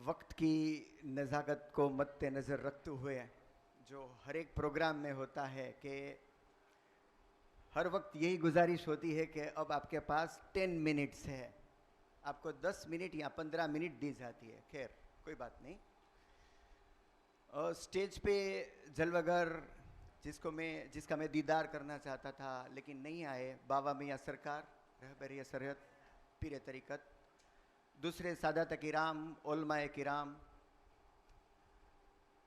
वक्त की नज़ाकत को मद्देनज़र रखते हुए जो हर एक प्रोग्राम में होता है कि हर वक्त यही गुजारिश होती है कि अब आपके पास 10 मिनट्स है, आपको 10 मिनट या 15 मिनट दी जाती है। खैर कोई बात नहीं। स्टेज पे जलवागर जिसका मैं दीदार करना चाहता था लेकिन नहीं आए, बाबा मियाँ सरकार, रहबर सरहद, पीर तरीक़त, दूसरे सादात किराम, उलमाए किराम,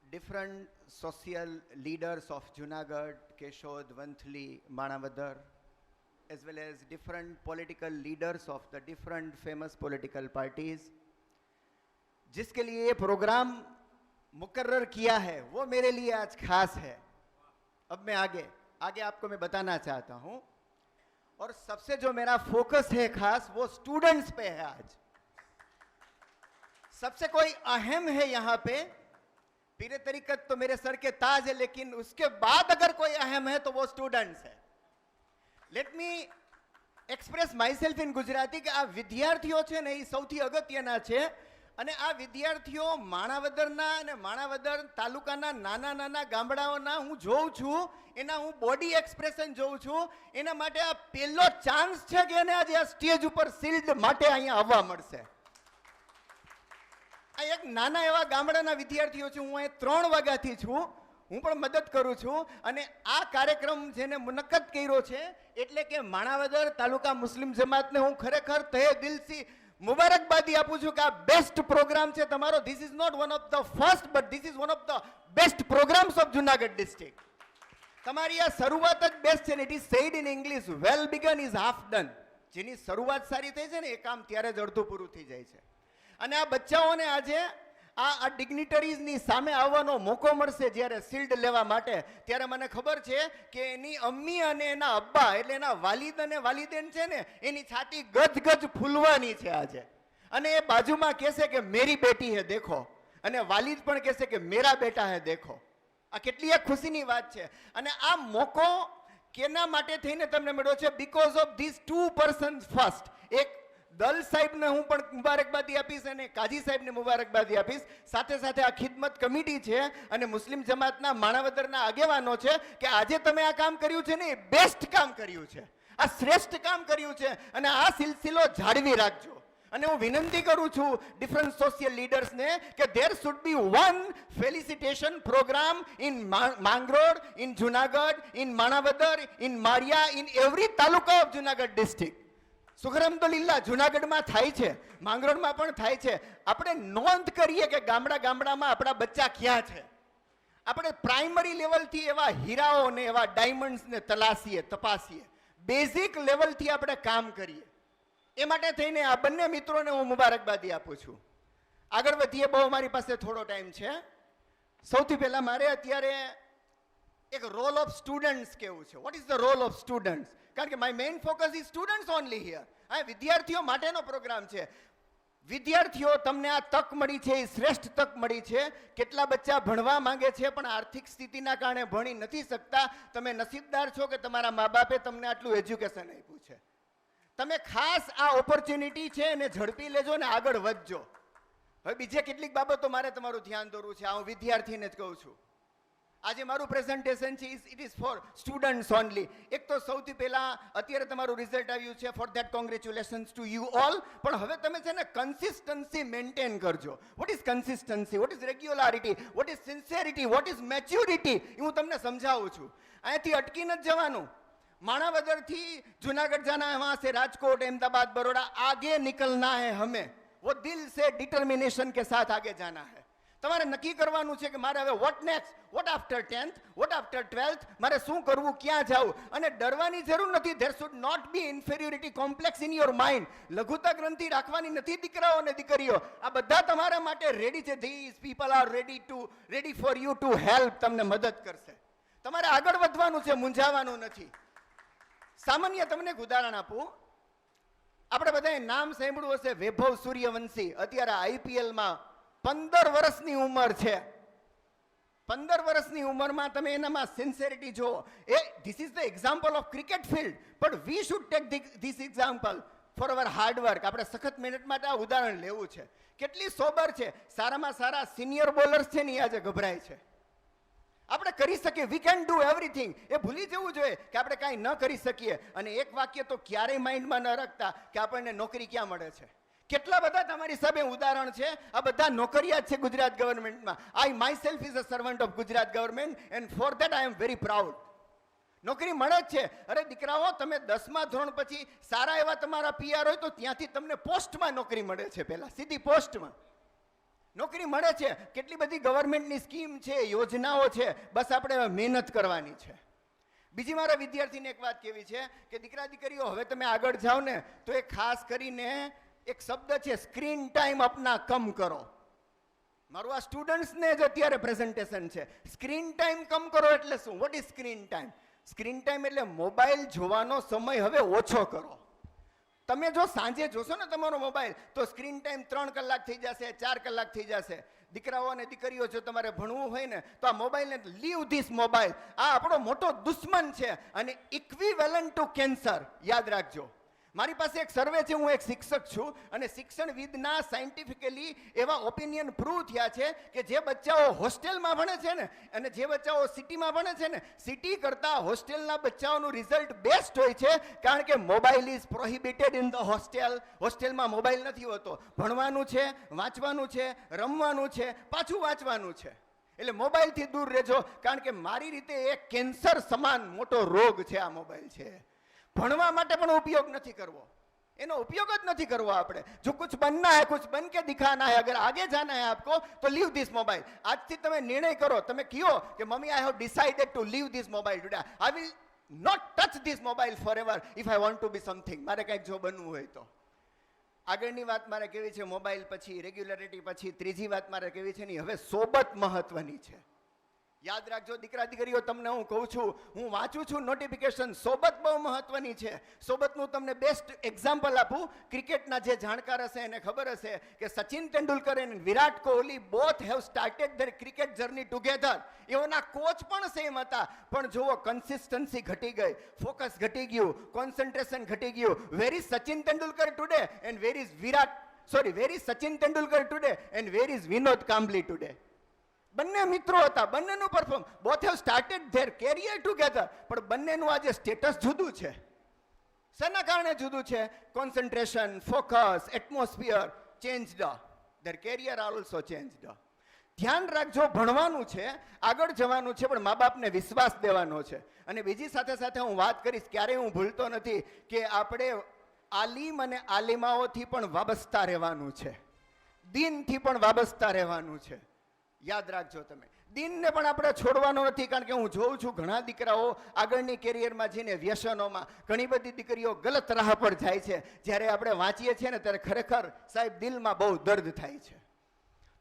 different social leaders of Junagadh, Keshod, Vanthali, Manavadar, as well as different political leaders of the different famous political parties, जिसके लिए ये प्रोग्राम मुकर्रर किया है वो मेरे लिए आज खास है। अब मैं आगे आपको मैं बताना चाहता हूं, और सबसे जो मेरा फोकस है खास वो स्टूडेंट्स पे है। आज सबसे कोई अहम है यहाँ पे, पीर तरीक़त तो मेरे सर के ताज है, लेकिन उसके बाद अगर कोई अहम है तो वो स्टूडेंट्स है। लेट मी एक्सप्रेस मायसेल्फ इन गुजराती કે આ વિદ્યાર્થીઓ છે ને એ સૌથી અગત્યના છે, અને આ વિદ્યાર્થીઓ માણાવદરના અને માણાવદર તાલુકાના નાના નાના ગામડાઓના હું જોઉં છું, એના હું બોડી એક્સપ્રેશન જોઉં છું, એના માટે આ પહેલો ચાન્સ છે કે એને આજે આ સ્ટેજ ઉપર શિલ્ડ માટે અહીંયા આવવા મળશે। આ એક નાના એવા ગામડાના વિદ્યાર્થીઓ છું, હું અહીં 3 વાગ્યાથી છું, હું પણ મદદ કરું છું, અને આ કાર્યક્રમ જેને મુનક્કદ કર્યો છે એટલે કે માણાવદર તાલુકા મુસ્લિમ જમાતને હું ખરેખર તહે દિલથી મુબારકબાદી આપું છું કે આ બેસ્ટ પ્રોગ્રામ છે તમારો। This is not one of the first but this is one of the best programmes of Junagadh district. તમારી આ શરૂઆત જ બેસ્ટ છે ને, it is said in English, well begun is half done. જેની શરૂઆત સારી થઈ છે ને એ કામ ત્યારે જ અડધું પૂરું થઈ જાય છે। અને આ બચ્ચાઓને આજે આ ડિગ્નિટરીઝની સામે આવવાનો મોકો મળશે જ્યારે શિલ્ડ લેવા માટે, ત્યારે મને ખબર છે કે એની અમ્મી અને એના અબ્બા એટલે એના વાલિદ અને વાલિદેન છે ને એની છાતી ગજ ફૂલવાની છે આજે। અને એ બાજુમાં કહેશે કે મેરી બેટી હે દેખો, અને વાલિદ પણ કહેશે કે મેરા બેટા હે દેખો। આ કેટલી એક ખુશીની વાત છે। અને આ મોકો કેના માટે થઈને તમને મળ્યો છે? Because of this 2 persons first. એક દલ સાહેબને હું પણ મુબારકબાદી આપીશ અને કાજી સાહેબને મુબારકબાદી આપીશ, સાથે સાથે આ ખિદમત કમિટી છે અને મુસ્લિમ જમાતના માણાવદરના આગેવાનો છે કે આજે તમે આ કામ કર્યું છે ને એ બેસ્ટ કામ કર્યું છે, આ શ્રેષ્ઠ કામ કર્યું છે, અને આ સિલસિલો જાળવી રાખજો। અને હું વિનંતી કરું છું ડિફરન્ટ સોશિયલ લીડર્સને કે there should be one felicitation program in Mangrod, in Junagadh, in Manavadar, in Maria, in every taluka of Junagadh district। શુક્ર અલ્હમ્દુલિલ્લાહ જુનાગઢમાં થાય છે, માંગરોળમાં પણ થાય છે। આપણે નોંધ કરીએ કે ગામડામાં આપણા બચ્ચા ક્યાં છે। આપણે પ્રાઇમરી લેવલથી એવા હીરાઓને એવા ડાયમંડ્સને તપાસીએ, બેઝિક લેવલથી આપણે કામ કરીએ। એ માટે થઈને આ બંને મિત્રોને હું મુબારકબાદી આપું છું। આગળ વધીએ, બહુ મારી પાસે થોડો ટાઈમ છે। સૌથી પહેલા મારે અત્યારે એક રોલ ઓફ સ્ટુડન્ટ્સ કેવું છે, what is the role of students, કારણ કે my main focus is students only here. આ વિદ્યાર્થીઓ માટેનો પ્રોગ્રામ છે। વિદ્યાર્થીઓ, તમને આ તક મળી છે એ શ્રેષ્ઠ તક મળી છે। કેટલા બચ્ચા ભણવા માંગે છે પણ આર્થિક સ્થિતિના કારણે ભણી નથી શકતા। તમે નસીબદાર છો કે તમારા મા બાપે તમને આટલું એજ્યુકેશન આપ્યું છે। તમે ખાસ આ ઓપોર્ચ્યુનિટી છે એને ઝડપી લેજો ને આગળ વધજો। હવે બીજે કેટલીક બાબતો મારે તમારું ધ્યાન દોરવું છે, આ હું વિદ્યાર્થીને જ કહું છું। આજે મારું પ્રેઝન્ટેશન છે it is for students only. એક તો સૌથી પહેલા અત્યારે તમારું રિઝલ્ટ આવ્યું છે, for that congratulations to you all. પણ હવે તમે છે ને કન્સિસ્ટન્સી મેન્ટેન કરજો। What is consistency, what is regularity, what is sincerity, what is maturity, એ હું તમને સમજાવું છું। અહીંયાથી અટકી નથી જવાનું। माणावदरથી जूनागढ़ जाना है, वहां से राजकोट, अहमदाबाद, बड़ौदा, आगे निकलना है हमें। वो दिल से डिटर्मिनेशन के साथ आगे जाना है। તમારે નક્કી કરવાનું છે કે મારે હવે what next, what after 10th, what after 12th, મારે શું કરવું, ક્યાં જાવું। અને ડરવાની જરૂર નથી। There should not be inferiority complex in your mind. લઘુતા ગ્રંથિ રાખવાની નથી દીકરાઓ અને દીકરીઓ। આ બધા તમારા માટે રેડી છે। This people are ready for you to help, તમને મદદ કરશે। તમારે આગળ વધવાનું છે, મૂંઝાવાનું નથી। સામાન્ય તમને એક ઉદાહરણ આપું। આપણે બધાએ નામ સાંભળ્યું હશે વૈભવ સૂર્યવંશી, અત્યારે આઈપીએલમાં 15 વર્ષની ઉંમર છે। 15 વર્ષની ઉંમરમાં તમે એનામાં સિન્સિયરિટી જુઓ। This is the example of cricket field, but we should take this example for our hard work. આપણે સખત મહેનત માટે આ ઉદાહરણ લેવું છે. કેટલી સોબર છે, સારામાં સારા સિનિયર બોલર્સ છે ને એ આજે ગભરાય છે. આપણે કરી શકીએ, વી કેન ડુ એવરીથિંગ. એ ભૂલી જવું જોઈએ કે આપણે કાંઈ ન કરી શકીએ. અને એક વાક્ય તો ક્યારેય માઇન્ડમાં ન રાખતા કે આપણને નોકરી ક્યાં મળે છે. કેટલા બધા તમારી સામે ઉદાહરણ છે. આ બધા નોકરિયાત છે ગુજરાત ગવર્મેન્ટમાં. I myself is a servant of Gujarat government and for that I am very proud. નોકરી મળે જ છે. અરે દીકરાઓ, તમે 10મા ધોરણ પછી સારા એવા તમારા પીઆર હોય તો ત્યાંથી તમને પોસ્ટમાં નોકરી મળે છે. પહેલા સીધી પોસ્ટમાં નોકરી મળે છે. કેટલી બધી ગવર્મેન્ટની સ્કીમ છે, યોજનાઓ છે. બસ આપણે મહેનત કરવાની છે. બીજી મારા વિદ્યાર્થીને એક વાત કેવી છે કે દીકરા દીકરીઓ, હવે તમે આગળ જાઓ ને તો એ ખાસ કરીને એક શબ્દ છે, સ્ક્રીન ટાઈમ અપના કમ કરો. મારું આ સ્ટુડન્ટ્સને જ અત્યારે પ્રેઝન્ટેશન છે. સ્ક્રીન ટાઈમ કમ કરો એટલે શું? What is screen time? Screen time એટલે મોબાઈલ જોવાનો સમય હવે ઓછો કરો. તમે જો સાંજે જોશો ને તમારો મોબાઈલ તો સ્ક્રીન ટાઈમ 3 કલાક થઈ જશે, 4 કલાક થઈ જશે. દીકરાઓ અને દીકરીઓ, જો તમારે ભણવું હોય ને તો આ મોબાઈલને લીવ ધીસ મોબાઈલ. આ આપણો મોટો દુશ્મન છે અને ઇક્વિવેલન્ટ ટુ કેન્સર. યાદ રાખજો. મારી પાસે એક સર્વે છે, હું એક શિક્ષક છું અને શિક્ષણવિદના સાયન્ટિફિકલી એવા ઓપિનિયન પ્રૂવ થયા છે કે જે બચ્ચાઓ હોસ્ટેલમાં ભણે છે ને અને જે બચ્ચાઓ સિટીમાં ભણે છે ને, સિટી કરતાં હોસ્ટેલના બચ્ચાઓનું રિઝલ્ટ બેસ્ટ હોય છે. કારણ કે mobile is prohibited in the hostel. હોસ્ટેલમાં મોબાઈલ નથી હોતો. ભણવાનું છે, વાંચવાનું છે, રમવાનું છે, પાછું વાંચવાનું છે. એટલે મોબાઈલથી દૂર રહેજો. કારણ કે મારી રીતે એક કેન્સર સમાન મોટો રોગ છે આ મોબાઈલ છે. ભણવા માટે પણ ઉપયોગ નથી કરવો, એનો ઉપયોગ જ નથી કરવો આપણે. જો કુછ બનના હૈ, કુછ બન કે દિખાના હૈ, અગર આગે જાના હૈ આપકો તો લીવ ધીસ મોબાઈલ. આજથી તમે નિર્ણય કરો, તમે કહો કે મમ્મી I have decided to leave this mobile today. I will not touch this mobile forever if I want to be something. મારે કંઈક જો બનવું હોય તો. આગળની વાત મારે કેવી છે, મોબાઈલ પછી, રેગ્યુલરિટી પછી, ત્રીજી વાત મારે કેવી છે ને, હવે સોબત મહત્વની છે. યાદ રાખજો દીકરા દીકરીઓ, તમને હું કહું છું, હું વાંચું છું નોટિફિકેશન. સોબત બહુ મહત્વની છે. સોબતનું તમને બેસ્ટ એક્ઝામ્પલ આપું. ક્રિકેટના જે જાણકાર હશે એને ખબર હશે કે સચિન તેંડુલકર અને Virat Kohli both have started their cricket journey together. એઓના કોચ પણ સેમ હતા. પણ જુઓ, કન્સિસ્ટન્સી ઘટી ગઈ, ફોકસ ઘટી ગયું, કોન્સન્ટ્રેશન ઘટી ગયું. Where is Sachin Tendulkar today and where is Sachin Tendulkar today and where is Vinod Kambli today? બંને મિત્રો હતા, બંનેનું perform, both have started their career together. પણ બંનેનું આજે સ્ટેટસ જુદું છે. શેના કારણે જુદું છે? Concentration, focus, atmosphere changed. Their career are also changed. ધ્યાન રાખજો, ભણવાનું છે, આગળ જવાનું છે, પણ મા બાપને વિશ્વાસ દેવાનો છે. અને બીજી સાથે સાથે હું વાત કરીશ, ક્યારેય હું ભૂલતો નથી કે આપણે આલિમ અને આલિમાઓથી પણ વાબસ્તા રહેવાનું છે, દીનથી પણ વાબસ્તા રહેવાનું છે. યાદ રાખજો તમે. દિનને પણ આપણે છોડવાનો નથી. કારણ કે હું જોઉં છું ઘણા દીકરાઓ આગળની કેરિયરમાં જઈને વ્યસનોમાં, ઘણી બધી દીકરીઓ ગલત રાહ પર જાય છે. જ્યારે આપણે વાંચીએ છીએ ને ત્યારે ખરેખર સાહેબ દિલમાં બહુ દર્દ થાય છે.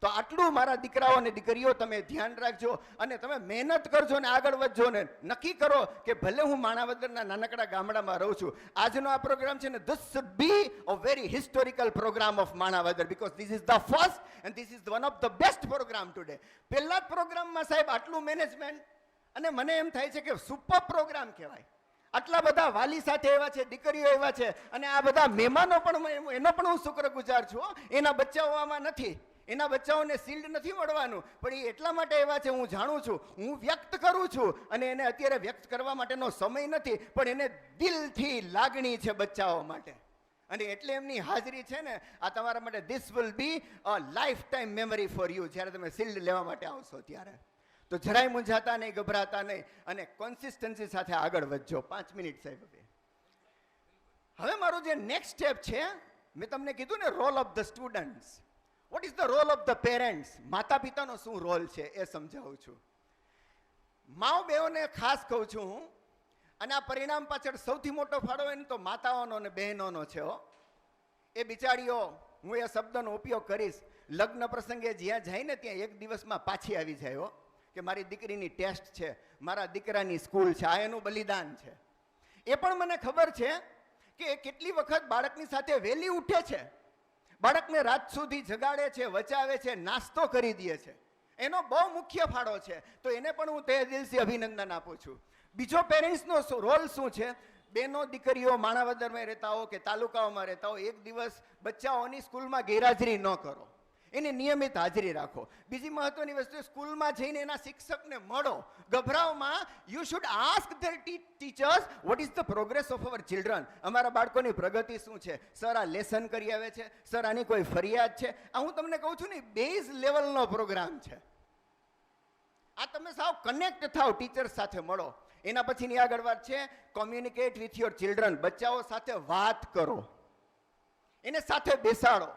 તો આટલું મારા દીકરાઓ અને દીકરીઓ તમે ધ્યાન રાખજો અને તમે મહેનત કરજો ને આગળ વધજો ને નક્કી કરો કે ભલે હું માણાવદરના નાનકડા ગામડામાં રહું છું, આજનો આ પ્રોગ્રામ છે ને, this should be a very historical program of Manavadar because this is the first and this is one of the best program today. પહેલા જ પ્રોગ્રામમાં સાહેબ આટલું મેનેજમેન્ટ, અને મને એમ થાય છે કે સુપર પ્રોગ્રામ કહેવાય. આટલા બધા વાલી સાથે એવા છે, દીકરીઓ એવા છે, અને આ બધા મહેમાનો પણ, એનો પણ હું શુક્રગુજાર છું. એના બચ્ચાઓ આમાં નથી, એના બચ્ચાઓને શિલ્ડ નથી મળવાનું, પણ એ એટલા માટે એવા છે, હું જાણું છું, હું વ્યક્ત કરું છું. અને એને અત્યારે વ્યક્ત કરવા માટેનો સમય નથી, પણ એને દિલથી લાગણી છે બચ્ચાઓ માટે. અને એટલે એમની હાજરી છે ને, આ તમારા માટે this will be a life time memory for you. જ્યારે તમે શિલ્ડ લેવા માટે આવશો ત્યારે તો જરાય મૂંઝાતા નહીં, ગભરાતા નહીં, અને કોન્સિસ્ટન્સી સાથે આગળ વધજો. 5 મિનિટ સાહેબ. હવે મારું જે નેક્સ્ટ સ્ટેપ છે, મેં તમને કીધું ને, role of the students. What is the role of the parents? માતા પિતાનો શું રોલ છે એ સમજાવું છું. માઓ બેઓને ખાસ કહું છું હું. અને આ પરિણામ પાછળ સૌથી મોટો ફાળો હોય ને તો માતાઓનો અને બહેનોનો છે. એ બિચારીઓ, હું એ શબ્દનો ઉપયોગ કરીશ, લગ્ન પ્રસંગે જ્યાં જાય ને ત્યાં એક દિવસમાં પાછી આવી જાય કે મારી દીકરીની ટેસ્ટ છે, મારા દીકરાની સ્કૂલ છે. આ એનું બલિદાન છે. એ પણ મને ખબર છે કે કેટલી વખત બાળકની સાથે વહેલી ઉઠે છે, બાળકને રાત સુધી જગાડે છે, વચાવે છે, નાસ્તો કરી દે છે. એનો બહુ મુખ્ય ફાળો છે. તો એને પણ હું તહે દિલથી અભિનંદન આપું છું. બીજો પેરેન્ટ્સનો રોલ શું છે? બેનો દીકરીઓ માણાવદરમાં રહેતા હો કે તાલુકાઓમાં રહેતા હો, એક દિવસ બચ્ચાઓની સ્કૂલમાં ગેરહાજરી ન કરો, એની નિયમિત હાજરી રાખો. બીજી મહત્વની વસ્તુ, સ્કૂલમાં જઈને એના શિક્ષકને મળો, ગભરાવમાં. You should ask their teachers what is the progress of our children. અમારા બાળકોની પ્રગતિ શું છે? સર આ લેસન કરી આવે છે? સર આની કોઈ ફરિયાદ છે? આ હું તમને કહું છું ને, બેઝ લેવલનો પ્રોગ્રામ છે આ. તમે સાવ કનેક્ટ થાવ, ટીચર્સ સાથે મળો. એના પછીની આગળ વાત છે કોમ્યુનિકેટ વિથ યોર ચિલ્ડ્રન. બચ્ચાઓ સાથે વાત કરો, એને સાથે બેસાડો,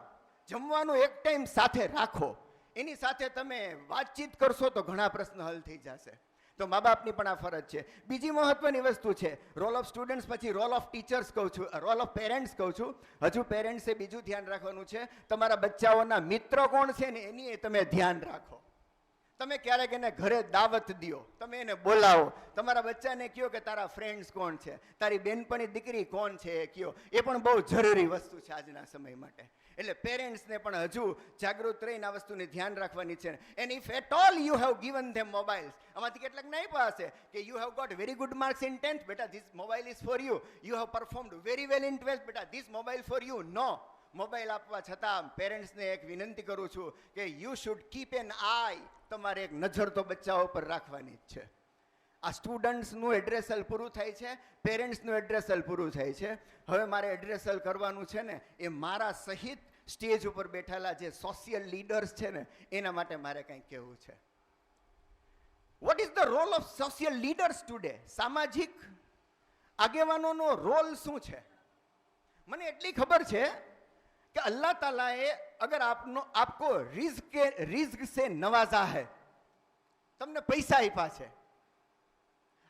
જમવાનું એક ટાઈમ સાથે રાખો, એની સાથે તમે વાતચીત કરશો તો ઘણા પ્રશ્ન હલ થઈ જશે. તો મા બાપની પણ આ ફરજ છે. બીજી મહત્વની વસ્તુ છે રોલ ઓફ સ્ટુડન્ટ્સ, પછી રોલ ઓફ ટીચર્સ કહું છું, રોલ ઓફ પેરેન્ટ્સ કહું છું. હજુ પેરેન્ટ્સે બીજું ધ્યાન રાખવાનું છે, તમારા બચ્ચાઓના મિત્ર કોણ છે ને એની તમે ધ્યાન રાખો. તમે ક્યારેક એને ઘરે દાવત દો, તમે એને બોલાવો, તમારા બચ્ચાને કહો કે તારા ફ્રેન્ડ્સ કોણ છે, તારી બેનપણી દીકરી કોણ છે એ કહો. એ પણ બહુ જરૂરી વસ્તુ છે આજના સમય માટે. એટલે પેરેન્ટ્સને પણ હજુ જાગૃત રહીને આ વસ્તુને ધ્યાન રાખવાની છે. And if at all you have given them mobiles, આમાંથી કેટલાક નહીં પાસે કે you have got very good marks in 10th, બેટા this mobile is for you. You have performed very well in 12th, બેટા this mobile for you. No. Mobile આપવા છતાં પેરેન્ટ્સને એક વિનંતી કરું છું કે you should keep an eye. તમારે એક નજર તો બચ્ચાઓ પર રાખવાની જ છે. આ સ્ટુડન્ટ્સનું એડ્રેસલ પૂરું થાય છે, પેરેન્ટ્સનું એડ્રેસલ પૂરું થાય છે. હવે મારે એડ્રેસલ કરવાનું છે ને એ મારા સહિત સ્ટેજ ઉપર બેઠેલા જે સોશિયલ લીડર્સ છે ને એના માટે મારે કંઈક કહેવું છે. What is the role of social leaders today? સામાજિક આગેવાનોનો રોલ શું છે? મને એટલી ખબર છે कि अल्लाह ताला ए अगर आपको रिज्क से नवाजा है, तुमने पैसा आप्या है,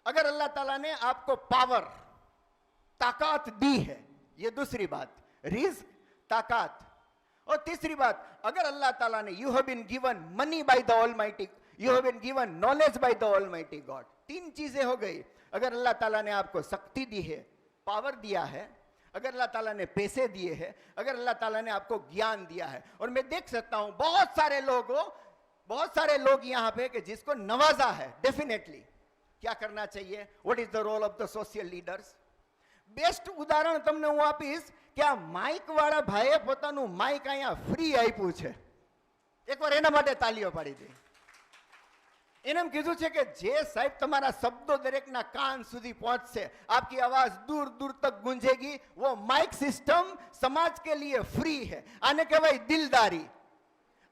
अगर अल्लाह ताला ने आपको पावर ताकत दी है, ये दूसरी बात, रिज्क ताकत. और तीसरी बात, अगर अल्लाह ताला ने you have been given money by the almighty, you have been given knowledge by the almighty God. 3 चीजें हो गई. अगर अल्लाह ताला ने आपको शक्ति दी है, पावर दिया है, अगर अल्लाह ताला ने पैसे दिए हैं, अगर अल्लाह ताला ने आपको ज्ञान दिया है. और मैं देख सकता हूं बहुत सारे लोग यहां पे कि जिसको नवाजा है. डेफिनेटली क्या करना चाहिए? What is the role of the social leaders? Best उदाहरण તમને હું આપીશ કે આ માઇક વાળા ભાઈએ પોતાનું માઇક અહીંયા ફ્રી આપ્યું છે. એકવાર એના માટે તાલીઓ પાડી દે. એને એમ કીધું છે કે જે સાહેબ તમારા શબ્દો દરેકના કાન સુધી પહોંચશે, आपकी आवाज दूर दूर तक गूंजेगी, वो माइक सिस्टम समाज के लिए फ्री है. આને કહેવાય દિલદારી.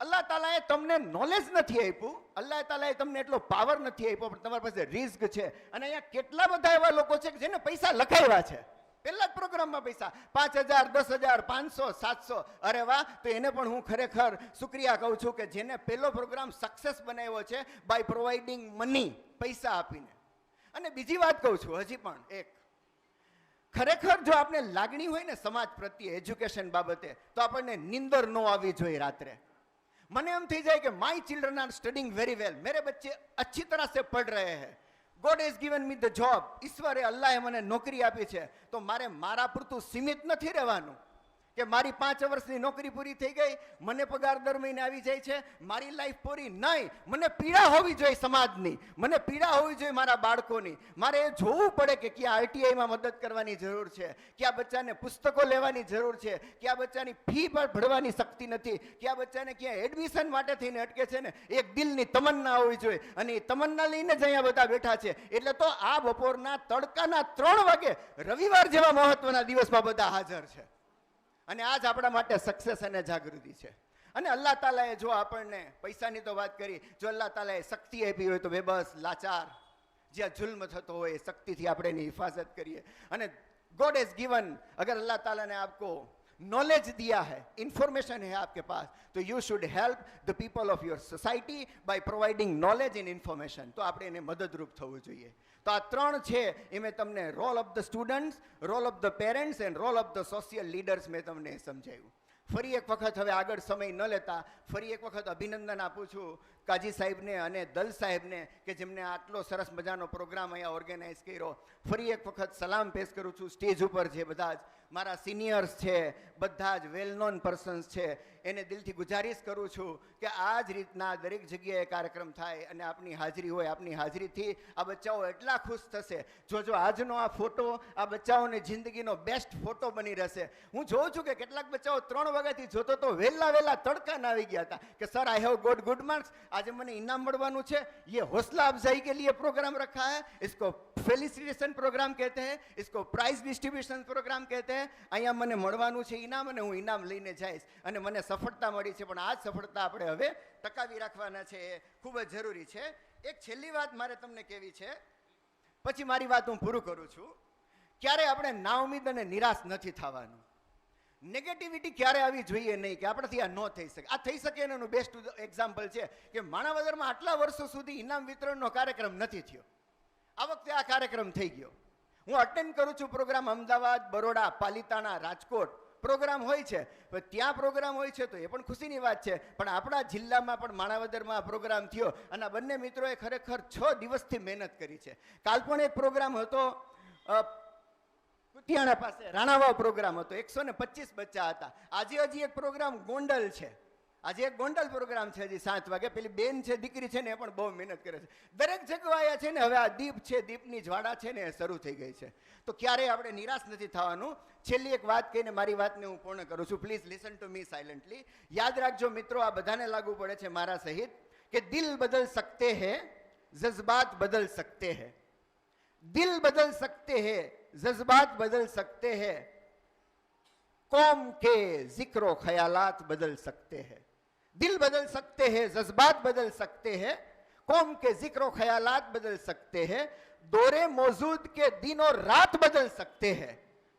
અલ્લાહ તાલાએ તમને નોલેજ નથી આપ્યું, અલ્લાહ તાલાએ તમને એટલો પાવર નથી આપ્યો, પણ તમારી પાસે રિસ્ક છે. અને અહીંયા કેટલા બધા એવા લોકો છે કે જેને પૈસા લખાવ્યા છે, પહેલા જ પ્રોગ્રામમાં પૈસા 5000, 10000, 500, 700. અરે વાહ. તો એને પણ હું ખરેખર શુક્રિયા કહું છું કે જેને પહેલો પ્રોગ્રામ સક્સેસ બનાવ્યો છે બાય પ્રોવાઇડિંગ મની, પૈસા આપીને. અને બીજી વાત કહું છું હજી પણ એક, ખરેખર જો આપણે લાગણી હોય ને સમાજ પ્રત્યે એજ્યુકેશન બાબતે, તો આપણને નીંદર ન આવવી જોઈએ રાત્રે. મને એમ થઈ જાય કે my children are studying very well, मेरे बच्चे अच्छी तरह से पढ़ रहे हैं, God has given me the job. ઈશ્વરે અલ્લાહે મને નોકરી આપી છે, તો મારે મારા પૂરતું સીમિત નથી રહેવાનું કે મારી 5 વર્ષની નોકરી પૂરી થઈ ગઈ, મને પગાર દર મહિને આવી જાય છે, મારી લાઈફ પૂરી. નહીં, મને પીડા હોવી જોઈએ સમાજની, મને પીડા હોવી જોઈએ મારા બાળકોની. મારે એ જોવું પડે કે ક્યાં આરટીઆઈમાં મદદ કરવાની જરૂર છે, ક્યાં બચ્ચાને પુસ્તકો લેવાની જરૂર છે, ક્યાં બચ્ચાની ફી પર ભરવાની શક્તિ નથી, ક્યાં બચ્ચાને ક્યાં એડમિશન માટે થઈને અટકે છે ને. એક દિલની તમન્ના હોવી જોઈએ, અને એ તમન્ના લઈને જ અહીંયા બધા બેઠા છે. એટલે તો આ બપોરના તડકાના 3 વાગે રવિવાર જેવા મહત્વના દિવસમાં બધા હાજર છે. અને આજ આપણા માટે સક્સેસ અને જાગૃતિ છે. અને અલ્લાહ તાલાએ જો આપણને પૈસાની તો વાત કરી, જો અલ્લાહ તાલાએ શક્તિ આપી હોય તો બેબસ, લાચાર, જ્યાં જુલ્મ થતો હોય એ શક્તિથી આપણે એની હિફાજત કરીએ. અને गॉड हैज गिवन, अगर अल्लाह ताला ने आपको नॉलेज दिया है, इंफॉर्मेशन है आपके पास, तो you should help the people of your society by providing knowledge and information. તો આપણે એને મદદરૂપ થવું જોઈએ. તો આ 3 છે એ મેં તમને role of the students, role of the parents and role of the social leaders મેં તમને સમજાવ્યું. ફરી એક વખત, હવે આગળ સમય ન લેતા, ફરી એક વખત અભિનંદન આપું છું કાજી સાહેબને અને દલ સાહેબને કે જેમને આટલો સરસ મજાનો પ્રોગ્રામ અહીંયા ઓર્ગેનાઇઝ કર્યો. ફરી એક વખત સલામ પેશ કરું છું સ્ટેજ ઉપર જે બધા જ મારા સિનિયર્સ છે, બધા જ વેલ નોન પર્સન્સ છે, એને દિલથી ગુજારિશ કરું છું કે આ જ રીતના દરેક જગ્યાએ કાર્યક્રમ થાય અને આપની હાજરી હોય. આપની હાજરીથી આ બચ્ચાઓ એટલા ખુશ થશે. જોજો આજનો આ ફોટો આ બચ્ચાઓની જિંદગીનો બેસ્ટ ફોટો બની રહેશે. હું જોઉં છું કે કેટલાક બચ્ચાઓ 3 વાગ્યાથી જોતો તો વહેલા તડકાના આવી ગયા હતા કે sir I have got good marks, આજે મને ઇનામ મળવાનું છે. ये हौसला अफजाई के लिए प्रोग्राम रखा है, इसको फेलिसिटेशन प्रोग्राम कहते हैं, इसको प्राइज डिस्ट्रीब्यूशन प्रोग्राम कहते हैं. અહીંયા મને મળવાનું છે ઇનામ અને હું ઇનામ લઈને જઈશ અને મને સફળતા મળી છે, પણ આ જ સફળતા આપણે હવે ટકાવી રાખવાના છે, એ ખૂબ જ જરૂરી છે. એક છેલ્લી વાત મારે તમને કહેવી છે, પછી મારી વાત હું પૂરું કરું છું. ક્યારે આપણે નાઉમીદ અને નિરાશ નથી થવાનું. નેગેટિવિટી ક્યારે આવી જોઈએ નહીં કે આપણાથી આ ન થઈ શકે. આ થઈ શકે એનું બેસ્ટ એક્ઝામ્પલ છે કે માણાવદરમાં આટલા વર્ષો સુધી ઇનામ વિતરણનો કાર્યક્રમ નથી થયો. આ વખતે આ કાર્યક્રમ થઈ ગયો. હું અટેન્ડ કરું છું પ્રોગ્રામ અમદાવાદ, બરોડા, પાલિતાણા, રાજકોટ પ્રોગ્રામ હોય છે. ત્યાં પ્રોગ્રામ હોય છે તો એ પણ ખુશીની વાત છે, પણ આપણા જિલ્લામાં પણ માણાવદરમાં પ્રોગ્રામ થયો અને આ બંને મિત્રોએ ખરેખર 6 દિવસથી મહેનત કરી છે. કાલ પણ એક પ્રોગ્રામ હતો કુતિયાણા પાસે, રાણાવાવ પ્રોગ્રામ હતો, 125 બચ્ચા હતા. આજે હજી એક પ્રોગ્રામ ગોંડલ છે, આજે એક ગોંડલ પ્રોગ્રામ છે હજી 7 વાગે. પેલી બેન છે, દીકરી છે ને, એ પણ બહુ મહેનત કરે છે. દરેક જગ્યાએ છે ને હવે આ દીપ છે, દીપની જ્વાળા છે ને એ શરૂ થઈ ગઈ છે. તો ક્યારેય આપણે નિરાશ નથી થવાનું. છેલ્લી એક વાત કહીને મારી વાતને હું પૂર્ણ કરું છું. Please listen to me silently. યાદ રાખજો મિત્રો, આ બધાને લાગુ પડે છે મારા સહિત, કે દિલ બદલ सकते हैं, जज्बात बदल सकते हैं. दिल बदल सकते हैं, जज्बात बदल सकते हैं, कौम के जिक्र ख्यालात बदल सकते हैं. दिल बदल सकते हैं, जज्बात बदल सकते हैं, कौम के जिक्र ख्यालात बदल सकते हैं, दौरे मौजूद के दिनों रात बदल सकते हैं,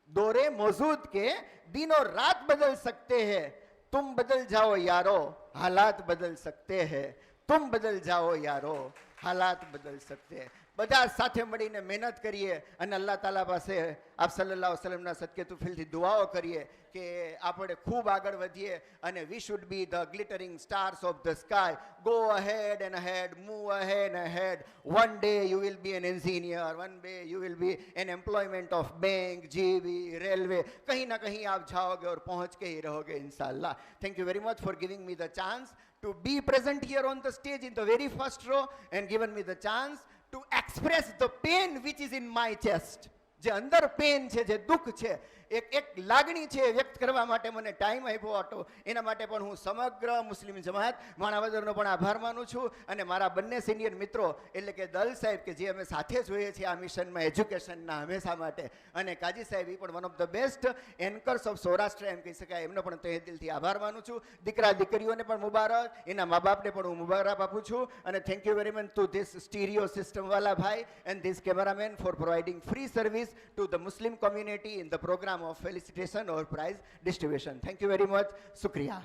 दौरे मौजूद के दिनों रात बदल सकते हैं. तुम बदल जाओ यारो, हालात बदल सकते हैं, तुम बदल जाओ यारो, हालात बदल सकते हैं. બધા સાથે મળીને મહેનત કરીએ અને અલ્લાહ તાલા પાસે આપ સલ્લલ્લાહુ અલૈહિ વસલ્લમના સદકે તુફિલથી દુઆઓ કરીએ કે આપણે ખૂબ આગળ વધીએ અને we should be the glittering stars of the sky. Go ahead and ahead, move ahead and ahead. One day you will be an engineer, one day you will be an employment of bank, GB, railway, कहीं ना कहीं आप जाओगे और पहुंच के ही रहोगे इंशाल्लाह. Thank you very much for giving me the chance to be present here on the stage in the very first row and given me the chance to express the pain which is in my chest. જે અંદર pen છે, જે દુઃખ છે, એક લાગણી છે, વ્યક્ત કરવા માટે મને ટાઈમ આપ્યો હતો. એના માટે પણ હું સમગ્ર મુસ્લિમ જમાત માણાવદરનો પણ આભાર માનું છું અને મારા બંને સિનિયર મિત્રો એટલે કે દલ સાહેબ કે જે અમે સાથે જોઈએ છીએ આ મિશનમાં એજ્યુકેશનના હંમેશા માટે, અને કાજી સાહેબ એ પણ one of the best anchors of Saurashtra એમ કહી શકાય, એમનો પણ તહે દિલથી આભાર માનું છું. દીકરા દીકરીઓને પણ મુબારક, એના મા બાપને પણ હું મુબારક આપું છું અને thank you very much to this stereo સિસ્ટમવાલા ભાઈ and this cameraman for providing free service to the Muslim community in the program of felicitation or prize distribution. Thank you very much. Shukriya.